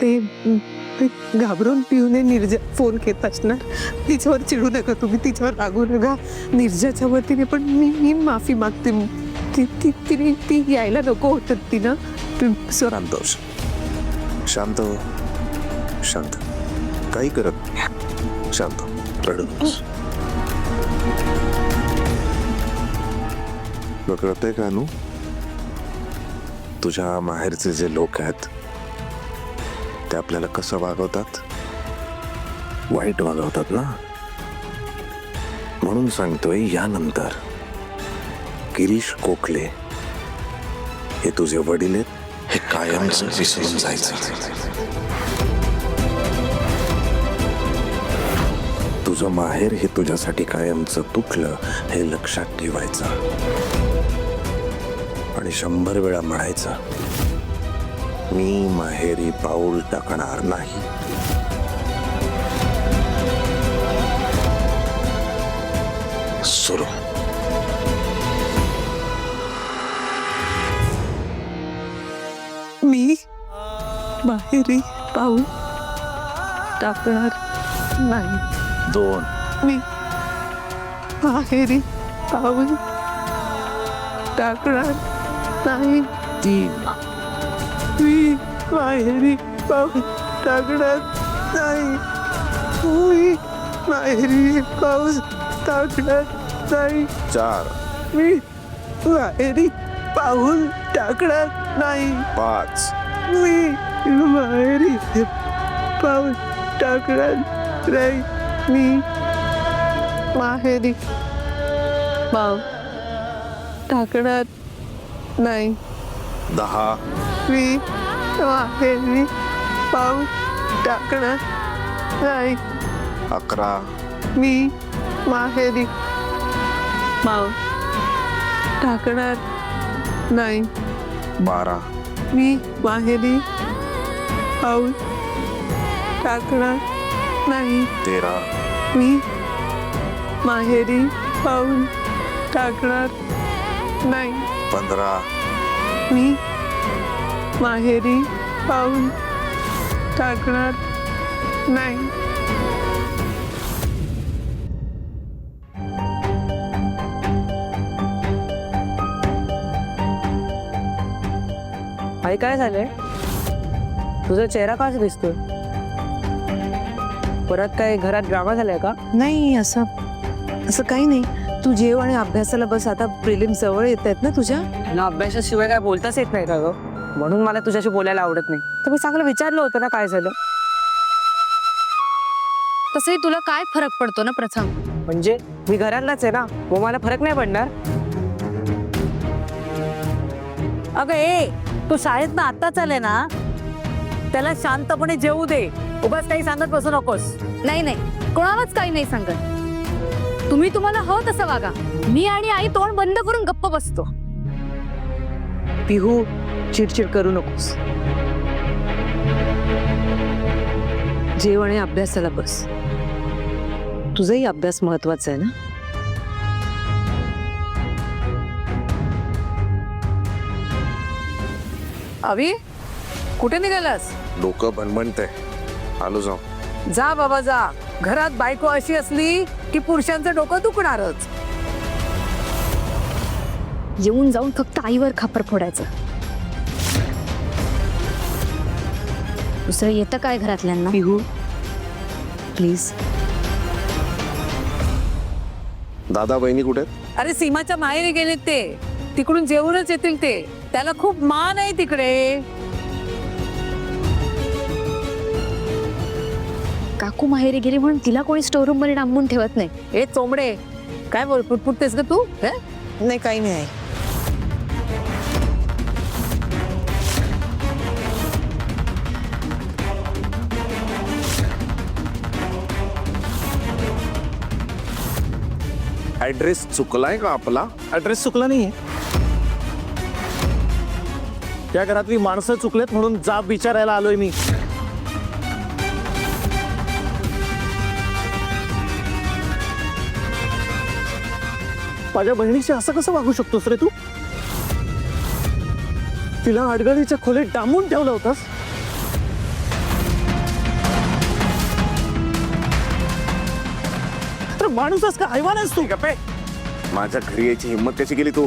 ते घाबरून पिऊने निर्जा फोन केला असणार. तिच्यावर चिडू नका तुम्ही, तिच्यावर रागू नका. निर्जाच्या वतीने पण मी माफी मागते. ती यायला नको होतं तिनं. संतोष, शांत हो, शांत. काही करत नाही. शांत, रडू नकोस. तुला कळतंय का अनु, तुझ्या माहेरचे जे लोक आहेत ते आपल्याला कसं वागवतात? वाईट वागवतात ना. म्हणून सांगतोय, यानंतर गिरीश कोकले हे तुझे वडील आहेत, हे कायमचं विसरून जायचं. तुझं माहेर हे तुझ्यासाठी कायमचं तुटलं हे लक्षात ठेवायचं आणि 100 वेळा म्हणायचं, मी माहेरी पाऊल टाकणार नाही. सुरू. मी माहेरी पाऊल टाकणार नाही. 2. मी माहेरी पाऊल टाकणार नाही. 3. मी माहेरी पाऊल टाकणार नाही. मी माहेरी पाऊल टाकणार नाही. 4. मी माहेरी पाऊल टाकणार नाही. 5. मी माहेरी पाऊल टाकणार नाही. मी माहेरी पाऊल टाकणार नाही. 10. मी माहेरी पाऊल टाकणार नाही. 11. मी माहेरी पाऊल टाकणार नाही. 12. मी माहेरी पाऊल टाकणार नाही. 13. मी माहेरी पाऊल टाकणार नाही. 15. मी माहेरी पाऊल टाकणार नाही. आई, काय झालंय? तुझा चेहरा का दिसतोय? परत काय घरात ड्रामा झालाय का? नाही, असं काही नाही. तू जेव आणि अभ्यासाला बस. आता प्रिलिम जवळ येत आहेत ना तुझ्या. ना अभ्यासाशिवाय काय बोलताच येत नाही का ग? म्हणून मला तुझ्याशी बोलायला आवडत नाही. तर मी चांगलं विचारलं होतं ना काय झालं. तसंही तुला काय फरक पडतो ना प्रथम? म्हणजे मी घरातलाच आहे ना, मग मला फरक नाही पडणार. अगं तू शाळेत ना आत्ताच आले ना, त्याला शांतपणे जेवू दे. उगाच काही सांगत बसू नकोस. नाही नाही, कोणालाच काही नाही सांगत. तुम्हाला हवं तसं वागा. मी आणि आई तोंड बंद करून गप्प बसतो. पिहू, चिडचिड करू नकोस. जेव आणि अभ्यासाला बस. तुझाही अभ्यास महत्वाचा आहे ना. अवी, कुठे निघालास? डोकं भणभणतंय, आलो जाऊ. जा बाबा जा. घरात बायको अशी असली की पुरुषांचं डोकं दुखणारच. येऊन जाऊन फक्त आईवर खापर फोडायचं. दुसरं येतं काय घरातल्यांना? पिहू, प्लीज. दादा बहिणी कुठे? अरे सीमाच्या माहेरी गेलेत ते. तिकडून जेवूनच येतील ते. त्याला खूप मान आहे तिकडे. काकू माहेरी गेली म्हणून तिला कोणी स्टोर रूम मध्ये डांबून ठेवत नाही. ए चोंबडे, काय बोल पुटपुटतेस ग तू? नाही, काही नाही. ऍड्रेस चुकलाय का आपला? ऍड्रेस चुकला नाहीये. त्या घरातली माणसं चुकलेत म्हणून जाब विचारायला आलोय मी. माझ्या बहिणीशी असं कसं वागू शकतोस रे तू? तिला अडगळीच्या खोलीत डांबून ठेवलं होतास. माणूसच का हैवान आहेस तू? माझ्या घरी यायची हिंमत कशी केली तू?